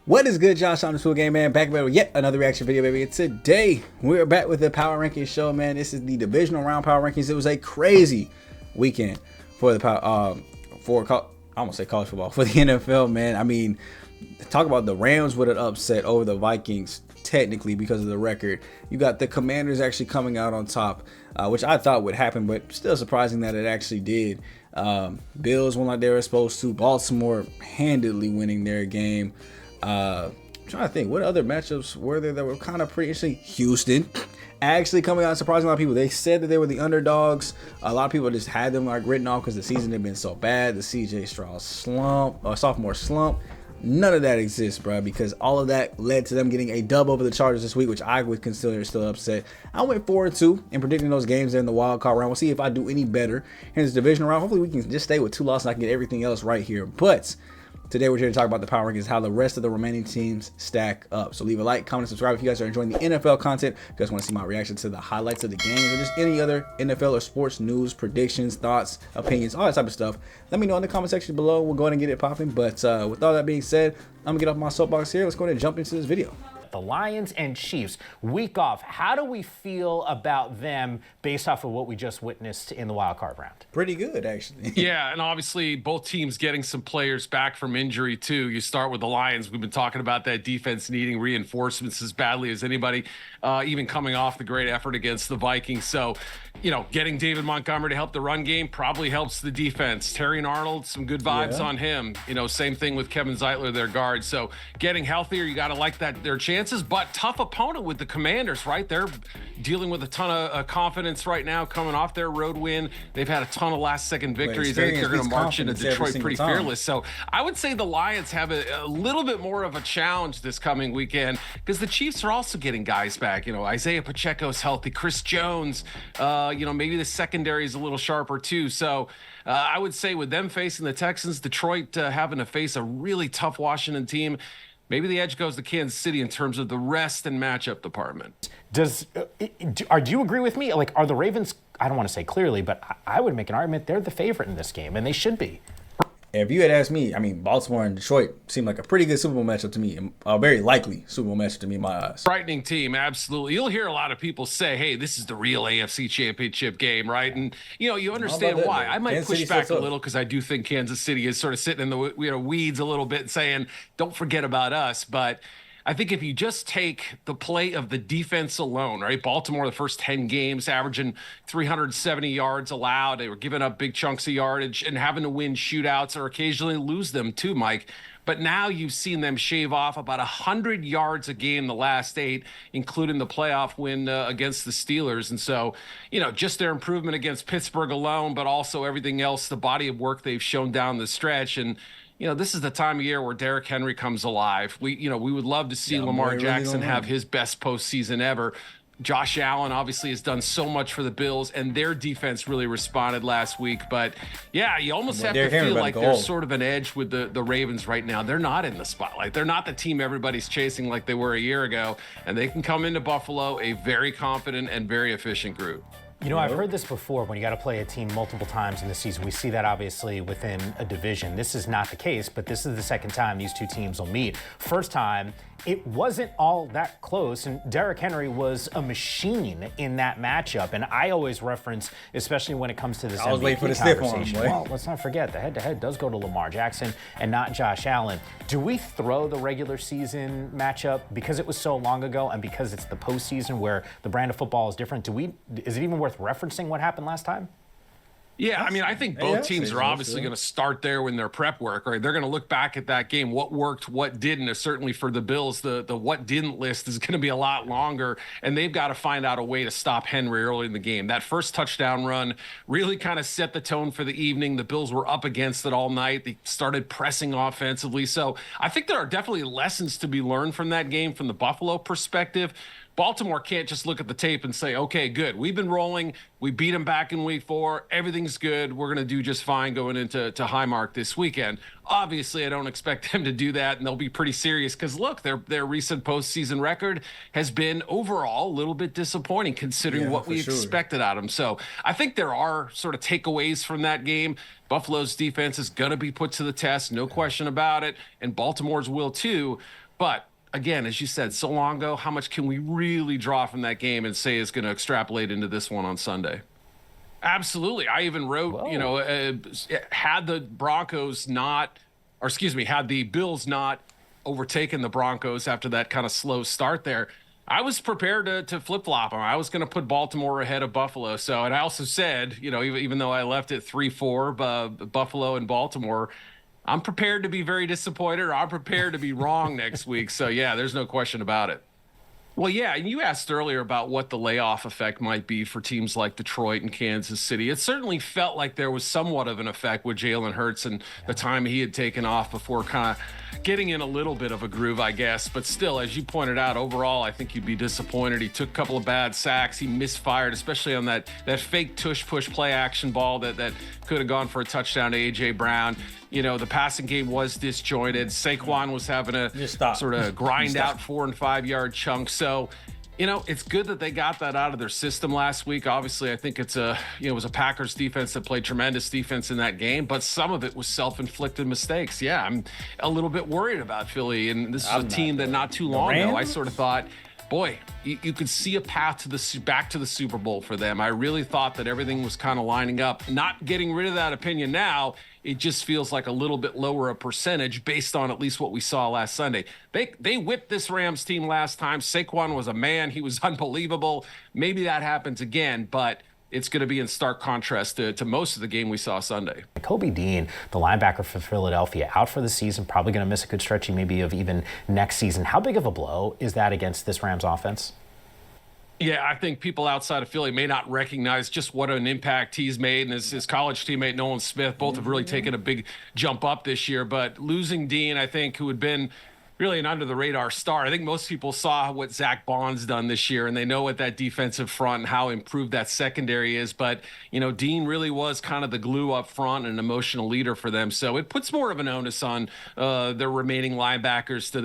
What is good, Josh on the School Game, man? Back with yet another reaction video, baby. And today, we're back with the Power Rankings show, man. This is the Divisional Round Power Rankings. It was a crazy weekend for the I almost say college football, for the NFL, man. I mean, talk about the Rams with an upset over the Vikings, technically because of the record. You got the Commanders actually coming out on top, which I thought would happen, but still surprising that it actually did. Bills went like they were supposed to. Baltimore handedly winning their game. I'm trying to think what other matchups were there that were kind of pretty interesting. Houston actually coming out and surprising a lot of people. They said that they were the underdogs. A lot of people just had them like written off because the season had been so bad. The CJ Stroud slump, sophomore slump. None of that exists, bro, because all of that led to them getting a dub over the Chargers this week, which I would consider still upset. I went 4-2 in predicting those games in the wild card round. We'll see if I do any better in this divisional round. Hopefully we can just stay with 2 losses and I can get everything else right here. But today we're here to talk about the power rankings, how the rest of the remaining teams stack up. So leave a like, comment, subscribe if you guys are enjoying the NFL content. If you guys want to see my reaction to the highlights of the game or just any other NFL or sports news, predictions, thoughts, opinions, all that type of stuff, let me know in the comment section below. We'll go ahead and get it popping. But with all that being said, I'm gonna get off my soapbox here. Let's go ahead and jump into this video. The Lions and Chiefs, week off. How do we feel about them based off of what we just witnessed in the wild card round? Pretty good, actually. Yeah, and obviously both teams getting some players back from injury too. You start with the Lions. We've been talking about that defense needing reinforcements as badly as anybody, even coming off the great effort against the Vikings. So, you know, getting David Montgomery to help the run game probably helps the defense. Terry and Arnold, some good vibes on him. You know, same thing with Kevin Zeitler, their guard. So getting healthier, you got to like that, their chances, but tough opponent with the Commanders, right? They're dealing with a ton of confidence right now coming off their road win. They've had a ton of last-second victories. I think they're going to march into Detroit pretty fearless. So I would say the Lions have a little bit more of a challenge this coming weekend because the Chiefs are also getting guys back. You know, Isaiah Pacheco's healthy. Chris Jones, you know, maybe the secondary is a little sharper too. So I would say with them facing the Texans, Detroit having to face a really tough Washington team, maybe the edge goes to Kansas City in terms of the rest and matchup department. Do you agree with me? Like, are the Ravens, I don't want to say clearly, but I would make an argument they're the favorite in this game, and they should be. If you had asked me, I mean, Baltimore and Detroit seemed like a pretty good Super Bowl matchup to me, a very likely Super Bowl matchup to me in my eyes. Frightening team, absolutely. You'll hear a lot of people say, hey, this is the real AFC championship game, right? And, you know, you understand why. I might push back a little because I do think Kansas City is sort of sitting in the weeds a little bit and saying, don't forget about us. But I think if you just take the play of the defense alone, right? Baltimore, the first 10 games, averaging 370 yards allowed. They were giving up big chunks of yardage and having to win shootouts or occasionally lose them too, Mike. But now you've seen them shave off about 100 yards a game the last 8, including the playoff win against the Steelers. And so, you know, just their improvement against Pittsburgh alone, but also everything else, the body of work they've shown down the stretch. And you know, this is the time of year where Derrick Henry comes alive. We would love to see Lamar Jackson have his best postseason ever. Josh Allen obviously has done so much for the Bills, and their defense really responded last week. But, yeah, you almost have to feel like there's sort of an edge with the Ravens right now. They're not in the spotlight. They're not the team everybody's chasing like they were a year ago, and they can come into Buffalo, a very confident and very efficient group. You know, I've heard this before when you got to play a team multiple times in the season. We see that obviously within a division. This is not the case, but this is the second time these two teams will meet. First time, it wasn't all that close, and Derrick Henry was a machine in that matchup. And I always reference, especially when it comes to this MVP conversation. Well, let's not forget, the head-to-head does go to Lamar Jackson and not Josh Allen. Do we throw the regular season matchup because it was so long ago and because it's the postseason where the brand of football is different? Is it even worth referencing what happened last time? Yeah, I mean, I think both teams are obviously going to start there when their prep work, right? They're going to look back at that game, what worked, what didn't. Certainly for the Bills, the what didn't list is going to be a lot longer, and they've got to find out a way to stop Henry early in the game. That first touchdown run really kind of set the tone for the evening. The Bills were up against it all night. They started pressing offensively. So I think there are definitely lessons to be learned from that game from the Buffalo perspective. Baltimore can't just look at the tape and say, okay, good. We've been rolling. We beat them back in week 4. Everything's good. We're going to do just fine going into Highmark this weekend. Obviously, I don't expect them to do that, and they'll be pretty serious because, look, their recent postseason record has been overall a little bit disappointing considering what we expected out of them. So I think there are sort of takeaways from that game. Buffalo's defense is going to be put to the test, no question about it, and Baltimore's will too. But again, as you said so long ago, how much can we really draw from that game and say is going to extrapolate into this one on Sunday? Absolutely. I even wrote, had the Broncos not, or excuse me, had the Bills not overtaken the Broncos after that kind of slow start there, I was prepared to flip-flop them. I was going to put Baltimore ahead of Buffalo. So, and I also said, even though I left it 3-4, Buffalo and Baltimore, I'm prepared to be very disappointed, or I'm prepared to be wrong next week. So, yeah, there's no question about it. Well, yeah, and you asked earlier about what the layoff effect might be for teams like Detroit and Kansas City. It certainly felt like there was somewhat of an effect with Jalen Hurts and the time he had taken off before kind of getting in a little bit of a groove, I guess. But still, as you pointed out, overall, I think you'd be disappointed. He took a couple of bad sacks. He misfired, especially on that fake tush-push play action ball that could have gone for a touchdown to A.J. Brown. The passing game was disjointed. Saquon was having a sort of grind out 4- and 5-yard chunks. So, it's good that they got that out of their system last week. Obviously, I think it was a Packers defense that played tremendous defense in that game, but some of it was self-inflicted mistakes. Yeah, I'm a little bit worried about Philly, and this is a team that not too long ago I sort of thought, boy, you could see a path back to the Super Bowl for them. I really thought that everything was kind of lining up. Not getting rid of that opinion now. It just feels like a little bit lower a percentage based on at least what we saw last Sunday. They whipped this Rams team last time. Saquon was a man. He was unbelievable. Maybe that happens again, but it's going to be in stark contrast to most of the game we saw Sunday. Kobe Dean, the linebacker for Philadelphia, out for the season, probably going to miss a good stretch maybe of even next season. How big of a blow is that against this Rams offense? Yeah, I think people outside of Philly may not recognize just what an impact he's made, and his college teammate Nolan Smith both have really taken a big jump up this year. But losing Dean, I think, who had been really an under-the-radar star. I think most people saw what Zach Bond's done this year, and they know what that defensive front and how improved that secondary is. But, Dean really was kind of the glue up front and an emotional leader for them. So it puts more of an onus on their remaining linebackers. Do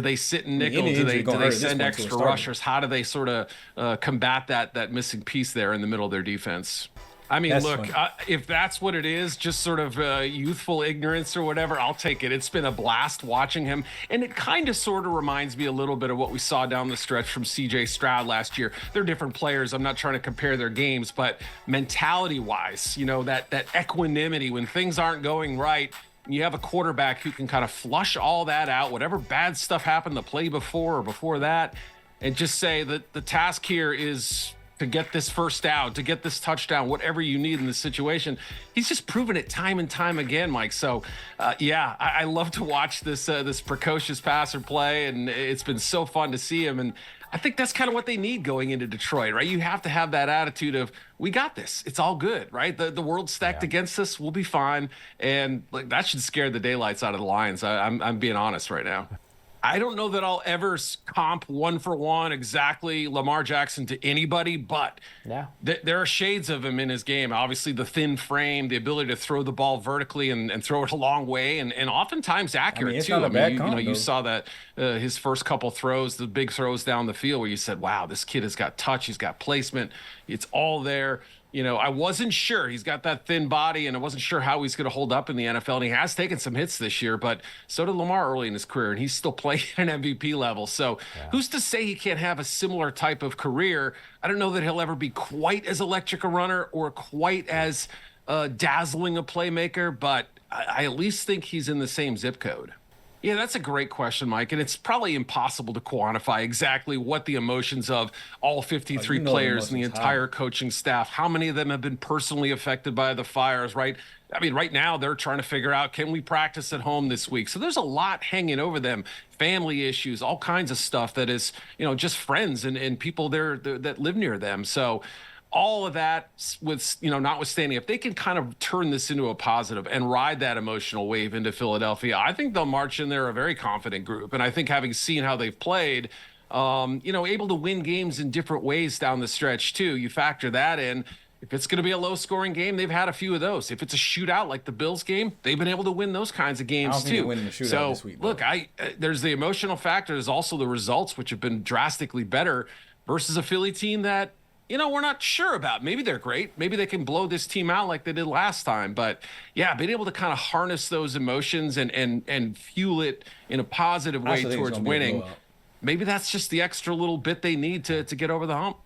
they sit in nickel? Do they send extra rushers? How do they sort of combat that missing piece there in the middle of their defense? I mean, look, if that's what it is, just sort of youthful ignorance or whatever, I'll take it. It's been a blast watching him. And it kind of sort of reminds me a little bit of what we saw down the stretch from C.J. Stroud last year. They're different players. I'm not trying to compare their games, but mentality-wise, that equanimity when things aren't going right, you have a quarterback who can kind of flush all that out, whatever bad stuff happened the play before or before that, and just say that the task here is to get this first down, to get this touchdown, whatever you need in this situation. He's just proven it time and time again, Mike. So, I love to watch this precocious passer play, and it's been so fun to see him. And I think that's kind of what they need going into Detroit, right? You have to have that attitude of, we got this. It's all good, right? The world's stacked against us. We'll be fine. And that should scare the daylights out of the Lions. I'm being honest right now. I don't know that I'll ever comp 1-for-1 exactly Lamar Jackson to anybody, but there are shades of him in his game. Obviously, the thin frame, the ability to throw the ball vertically and throw it a long way, and oftentimes accurate, too. You saw that his first couple throws, the big throws down the field where you said, wow, this kid has got touch, he's got placement, it's all there. I wasn't sure. He's got that thin body, and I wasn't sure how he's going to hold up in the NFL. And he has taken some hits this year, but so did Lamar early in his career, and he's still playing at an MVP level. So who's to say he can't have a similar type of career? I don't know that he'll ever be quite as electric a runner or quite as dazzling a playmaker, but I at least think he's in the same zip code. Yeah, that's a great question, Mike. And it's probably impossible to quantify exactly what the emotions of all 53 players and the entire coaching staff, how many of them have been personally affected by the fires, right? I mean, right now they're trying to figure out, can we practice at home this week? So there's a lot hanging over them, family issues, all kinds of stuff that is, just friends and people there that live near them. So all of that with, notwithstanding, if they can kind of turn this into a positive and ride that emotional wave into Philadelphia, I think they'll march in there a very confident group. And I think having seen how they've played, able to win games in different ways down the stretch too, you factor that in. If it's going to be a low-scoring game, they've had a few of those. If it's a shootout like the Bills game, they've been able to win those kinds of games too. So, this week, look, there's the emotional factor. There's also the results, which have been drastically better versus a Philly team that we're not sure about. Maybe they're great. Maybe they can blow this team out like they did last time. But yeah, being able to kind of harness those emotions and fuel it in a positive way towards winning. Maybe that's just the extra little bit they need to get over the hump.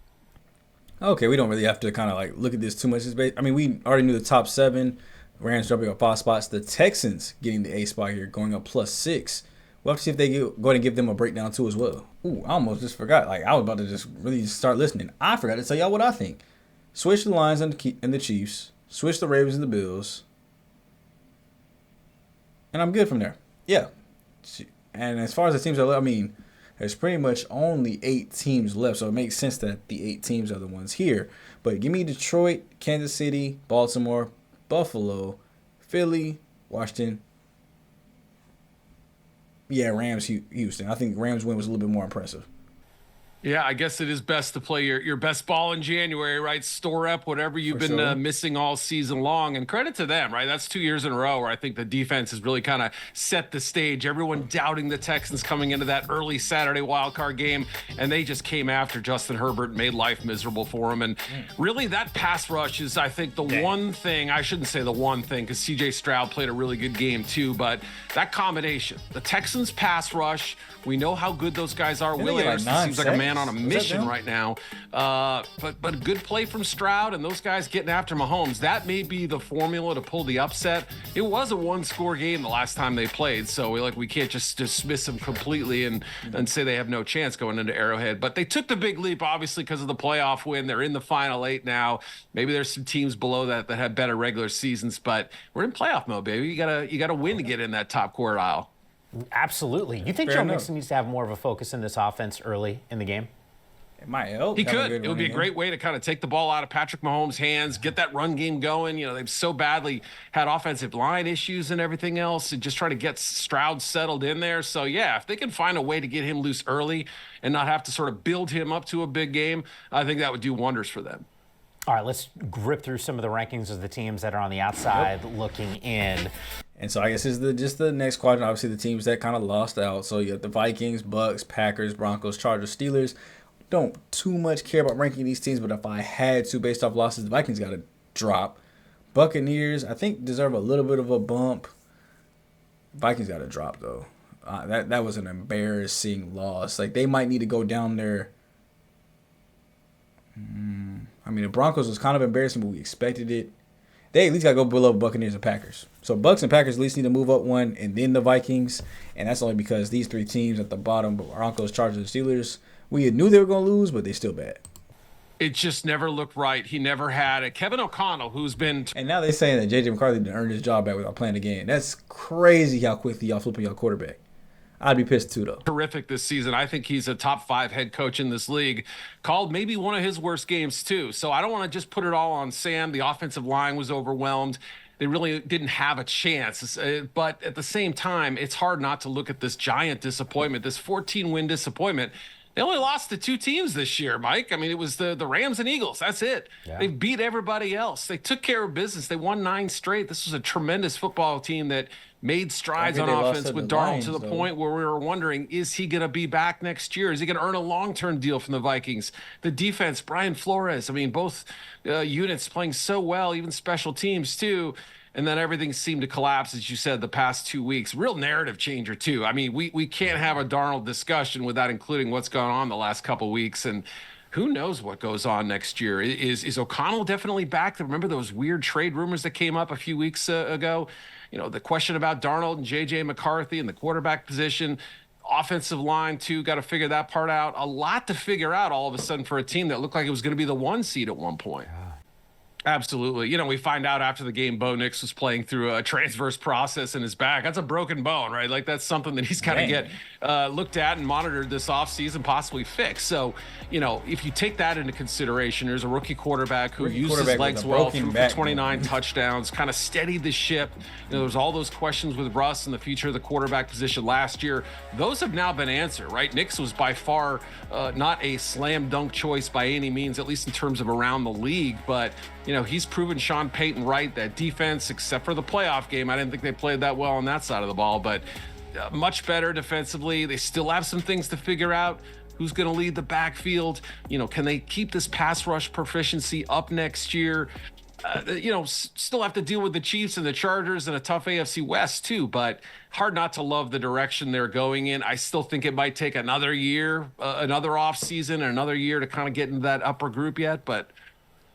Okay, we don't really have to kind of like look at this too much. I mean, we already knew the top 7. Rams jumping up 5 spots. The Texans getting the 8 spot here, going up +6. We'll have to see if they go ahead and give them a breakdown too as well. Ooh, I almost just forgot. Like, I was about to just really start listening. I forgot to tell y'all what I think. Switch the Lions and the Chiefs. Switch the Ravens and the Bills. And I'm good from there. Yeah. And as far as the teams are, I mean, there's pretty much only 8 teams left, so it makes sense that the 8 teams are the ones here. But give me Detroit, Kansas City, Baltimore, Buffalo, Philly, Washington. Yeah, Rams, Houston. I think Rams win was a little bit more impressive. Yeah, I guess it is best to play your best ball in January, right? Store up whatever you've been missing all season long. And credit to them, right? That's 2 years in a row where I think the defense has really kind of set the stage. Everyone doubting the Texans coming into that early Saturday wildcard game, and they just came after Justin Herbert and made life miserable for him. And really that pass rush is, I think, the one thing. I shouldn't say the one thing because C.J. Stroud played a really good game too, but that combination, the Texans pass rush, we know how good those guys are. Will Anderson seems like a man on a mission right now. But a good play from Stroud and those guys getting after Mahomes. That may be the formula to pull the upset. It was a 1-score game the last time they played, so we can't just dismiss them completely and say they have no chance going into Arrowhead. But they took the big leap, obviously, because of the playoff win. They're in the final 8 now. Maybe there's some teams below that have better regular seasons, but we're in playoff mode, baby. You gotta win to get in that top quartile. Absolutely. You think Joe Mixon needs to have more of a focus in this offense early in the game? It might help. He could. It would be a great way to kind of take the ball out of Patrick Mahomes' hands, get that run game going. They've so badly had offensive line issues and everything else, and just try to get Stroud settled in there. So, yeah, if they can find a way to get him loose early and not have to sort of build him up to a big game, I think that would do wonders for them. All right, let's grip through some of the rankings of the teams that are on the outside looking in. And so I guess this is just the next quadrant. Obviously, the teams that kind of lost out. So you have the Vikings, Bucks, Packers, Broncos, Chargers, Steelers. Don't too much care about ranking these teams, but if I had to, based off losses, the Vikings got to drop. Buccaneers, I think, deserve a little bit of a bump. Vikings got to drop, though. That was an embarrassing loss. Like, they might need to go down there. I mean, the Broncos was kind of embarrassing, but we expected it. They at least got to go below Buccaneers and Packers. So Bucks and Packers at least need to move up one, and then the Vikings. And that's only because these 3 teams at the bottom, Broncos, Chargers, and Steelers, we knew they were going to lose, but they're still bad. It just never looked right. He never had it. Kevin O'Connell, who's been... And now they're saying that J.J. McCarthy didn't earn his job back without playing the game. That's crazy how quickly y'all flipping y'all quarterback. I'd be pissed too, though. Terrific this season. I think he's a top 5 head coach in this league. Called maybe one of his worst games, too. So I don't want to just put it all on Sam. The offensive line was overwhelmed. They really didn't have a chance. But at the same time, it's hard not to look at this giant disappointment, this 14-win disappointment. They only lost to 2 teams this year, Mike. I mean, it was the Rams and Eagles. That's it. Yeah. They beat everybody else. They took care of business. They won 9 straight. This was a tremendous football team that made strides on offense with Darnold to the point where we were wondering, is he going to be back next year? Is he going to earn a long-term deal from the Vikings? The defense, Brian Flores. I mean, both units playing so well, even special teams too. And then everything seemed to collapse, as you said, the past 2 weeks. Real narrative changer, too. I mean, we can't have a Darnold discussion without including what's gone on the last couple of weeks. And who knows what goes on next year? Is O'Connell definitely back? Remember those weird trade rumors that came up a few weeks ago? The question about Darnold and J.J. McCarthy and the quarterback position. Offensive line, too, got to figure that part out. A lot to figure out all of a sudden for a team that looked like it was going to be the 1 seed at one point. Absolutely. We find out after the game Bo Nix was playing through a transverse process in his back. That's a broken bone, right? Like, that's something that he's got to get looked at and monitored this offseason, possibly fixed. So, if you take that into consideration, there's a rookie quarterback who used his legs well, threw for 29 touchdowns, kind of steadied the ship. There's all those questions with Russ and the future of the quarterback position last year. Those have now been answered, right? Nix was by far not a slam dunk choice by any means, at least in terms of around the league, but he's proven Sean Payton right. That defense, except for the playoff game, I didn't think they played that well on that side of the ball, but much better defensively. They still have some things to figure out. Who's going to lead the backfield? Can they keep this pass rush proficiency up next year? Still have to deal with the Chiefs and the Chargers and a tough AFC West too, but hard not to love the direction they're going in. I still think it might take another year, another off season, and another year to kind of get into that upper group yet. But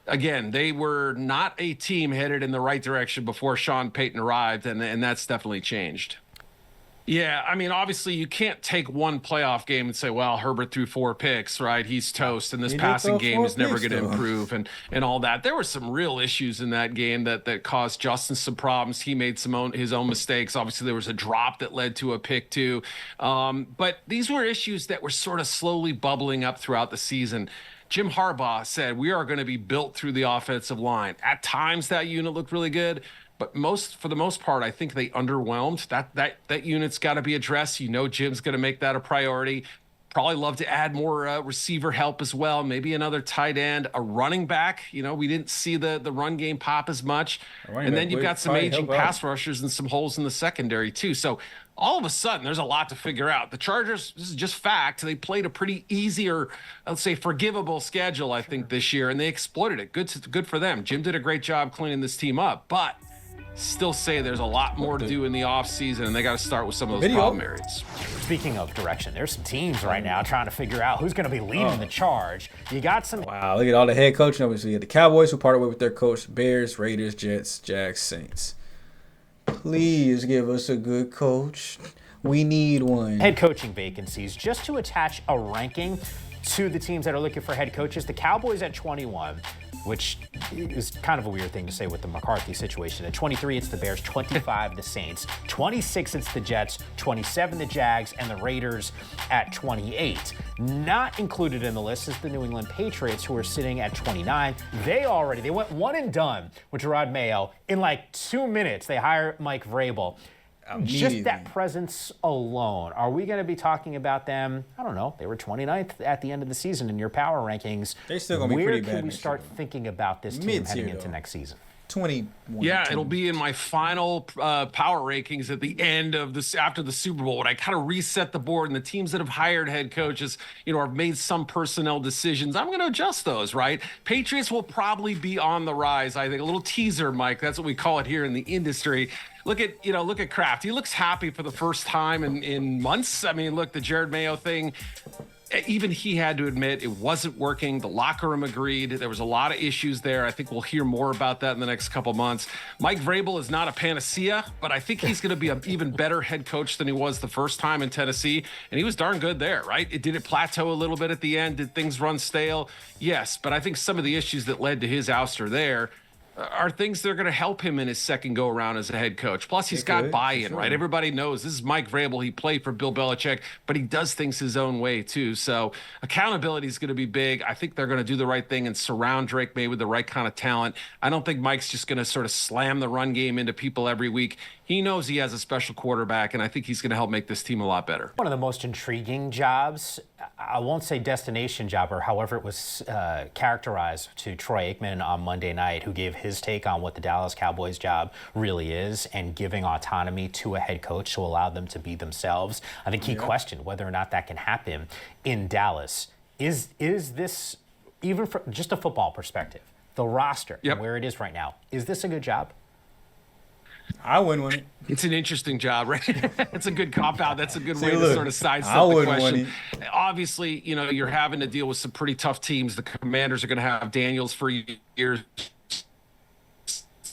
again, they were not a team headed in the right direction before Sean Payton arrived, and that's definitely changed. Yeah, I mean, obviously you can't take one playoff game and say, well, Herbert threw 4 picks, right? He's toast, and this passing game is never going to improve and all that. There were some real issues in that game that caused Justin some problems. He made his own mistakes. Obviously, there was a drop that led to a pick too. But these were issues that were sort of slowly bubbling up throughout the season. Jim Harbaugh said, we are going to be built through the offensive line. At times, that unit looked really good. But for the most part, I think they underwhelmed. That unit's got to be addressed. Jim's going to make that a priority. Probably love to add more receiver help as well. Maybe another tight end, a running back. We didn't see the run game pop as much. And then you've got some aging pass rushers and some holes in the secondary too. So all of a sudden, there's a lot to figure out. The Chargers, this is just fact, they played a pretty easy or, let's say, forgivable schedule, I think, this year, and they exploited it. Good for them. Jim did a great job cleaning this team up, but still say there's a lot more to do in the offseason, and they got to start with some of those problem areas. Speaking of direction, there's some teams right now trying to figure out who's going to be leading the charge. You got some. Wow, look at all the head coaching. Obviously, you got the Cowboys who parted way with their coach, Bears, Raiders, Jets, Jags, Saints. Please give us a good coach. We need one. Head coaching vacancies. Just to attach a ranking to the teams that are looking for head coaches, the Cowboys at 21. Which is kind of a weird thing to say with the McCarthy situation. At 23, it's the Bears, 25, the Saints, 26, it's the Jets, 27, the Jags, and the Raiders at 28. Not included in the list is the New England Patriots, who are sitting at 29. They went one and done with Gerard Mayo. In like 2 minutes, they hire Mike Vrabel. Just that presence alone, are we going to be talking about them? I don't know. They were 29th at the end of the season in your power rankings. They're still going to be pretty bad. Where can we start thinking about this team heading into next season? 21. Yeah, it'll be in my final power rankings at the end of this, after the Super Bowl, when I kind of reset the board, and the teams that have hired head coaches, have made some personnel decisions. I'm going to adjust those, right? Patriots will probably be on the rise. I think a little teaser, Mike. That's what we call it here in the industry. Look at Kraft. He looks happy for the first time in months. I mean, look, the Jared Mayo thing, even he had to admit it wasn't working. The locker room agreed. There was a lot of issues there. I think we'll hear more about that in the next couple months. Mike Vrabel is not a panacea, but I think he's going to be an even better head coach than he was the first time in Tennessee. And he was darn good there, right? Did it plateau a little bit at the end? Did things run stale? Yes, but I think some of the issues that led to his ouster there are things that are going to help him in his second go around as a head coach. Plus, he's got buy-in, right? Everybody knows this is Mike Vrabel. He played for Bill Belichick, but he does things his own way too. So accountability is going to be big. I think they're going to do the right thing and surround Drake May with the right kind of talent. I don't think Mike's just going to sort of slam the run game into people every week. He knows he has a special quarterback, and I think he's going to help make this team a lot better. One of the most intriguing jobs, I won't say destination job, or however it was characterized to Troy Aikman on Monday night, who gave his take on what the Dallas Cowboys job really is and giving autonomy to a head coach to allow them to be themselves. I think he questioned whether or not that can happen in Dallas. Is this, even from just a football perspective, the roster and where it is right now, is this a good job? I wouldn't want it. It's an interesting job, right? It's a good cop-out. That's a good way to sort of sidestep the question. Obviously, you're having to deal with some pretty tough teams. The Commanders are going to have Daniels for years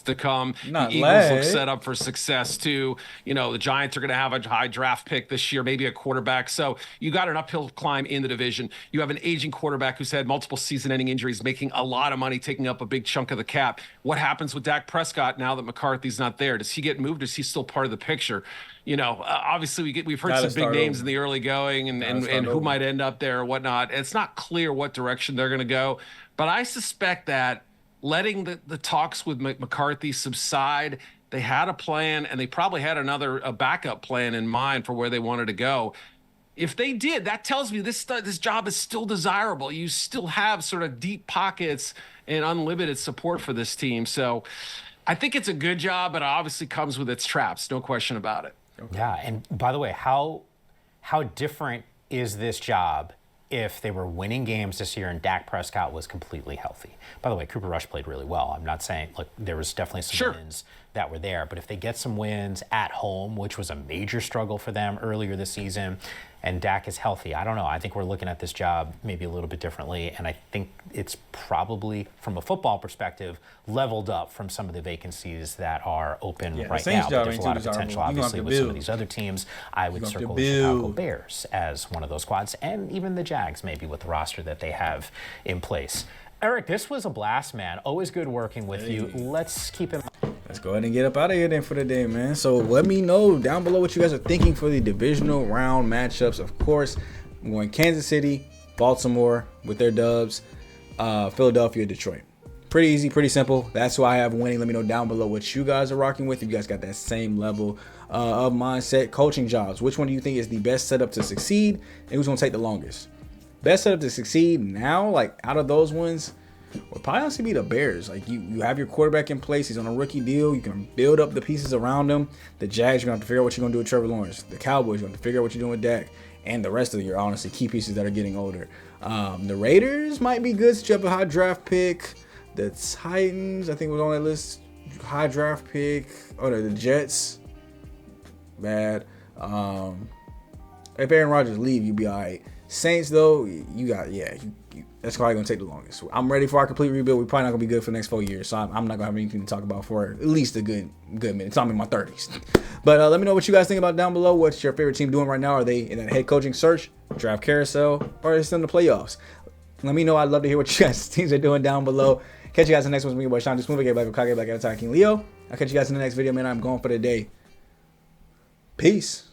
to come. The Eagles look set up for success too. The Giants are going to have a high draft pick this year, maybe a quarterback. So you got an uphill climb in the division. You have an aging quarterback who's had multiple season-ending injuries, making a lot of money, taking up a big chunk of the cap. What happens with Dak Prescott now that McCarthy's not there? Does he get moved, or is he still part of the picture? Obviously we've heard some big names in the early going and who might end up there or whatnot. It's not clear what direction they're going to go, but I suspect that letting the talks with McCarthy subside, they had a plan, and they probably had a backup plan in mind for where they wanted to go. If they did, that tells me this job is still desirable. You still have sort of deep pockets and unlimited support for this team. So I think it's a good job, but it obviously comes with its traps, no question about it. Okay. Yeah, and by the way, how different is this job if they were winning games this year and Dak Prescott was completely healthy. By the way, Cooper Rush played really well. I'm not saying, look, there was definitely some wins that were there, but if they get some wins at home, which was a major struggle for them earlier this season, and Dak is healthy, I don't know. I think we're looking at this job maybe a little bit differently, and I think it's probably, from a football perspective, leveled up from some of the vacancies that are open right now. But there's a lot of potential, obviously, with some of these other teams. I would circle the Chicago Bears as one of those squads, and even the Jags, maybe, with the roster that they have in place. Eric, this was a blast, man. Always good working with you. Let's keep it. Let's go ahead and get up out of here then for the day, man. So let me know down below what you guys are thinking for the divisional round matchups. Of course, I'm going Kansas City, Baltimore with their dubs, Philadelphia, Detroit. Pretty easy, pretty simple. That's why I have winning. Let me know down below what you guys are rocking with. If you guys got that same level of mindset. Coaching jobs. Which one do you think is the best setup to succeed? And who's going to take the longest? Best setup to succeed now, like out of those ones, would probably honestly be the Bears. Like you have your quarterback in place. He's on a rookie deal. You can build up the pieces around him. The Jags, you're going to have to figure out what you're going to do with Trevor Lawrence. The Cowboys, you're going to have to figure out what you're doing with Dak. And the rest of your, honestly, key pieces that are getting older. The Raiders might be good since you have a high draft pick. The Titans, I think, was on that list. High draft pick. Oh, no, the Jets. Bad. If Aaron Rodgers leave, you'll be all right. Saints, though, you got, that's probably going to take the longest. I'm ready for our complete rebuild. We're probably not going to be good for the next 4 years, so I'm not going to have anything to talk about for at least a good minute. I'm in my 30s. But let me know what you guys think about down below. What's your favorite team doing right now? Are they in a head coaching search, draft carousel, or are they still in the playoffs? Let me know. I'd love to hear what you guys' teams are doing down below. Catch you guys in the next one. With me, boy Sean. Just move again, Black King Leo. I'll catch you guys in the next video, man. I'm going for the day. Peace.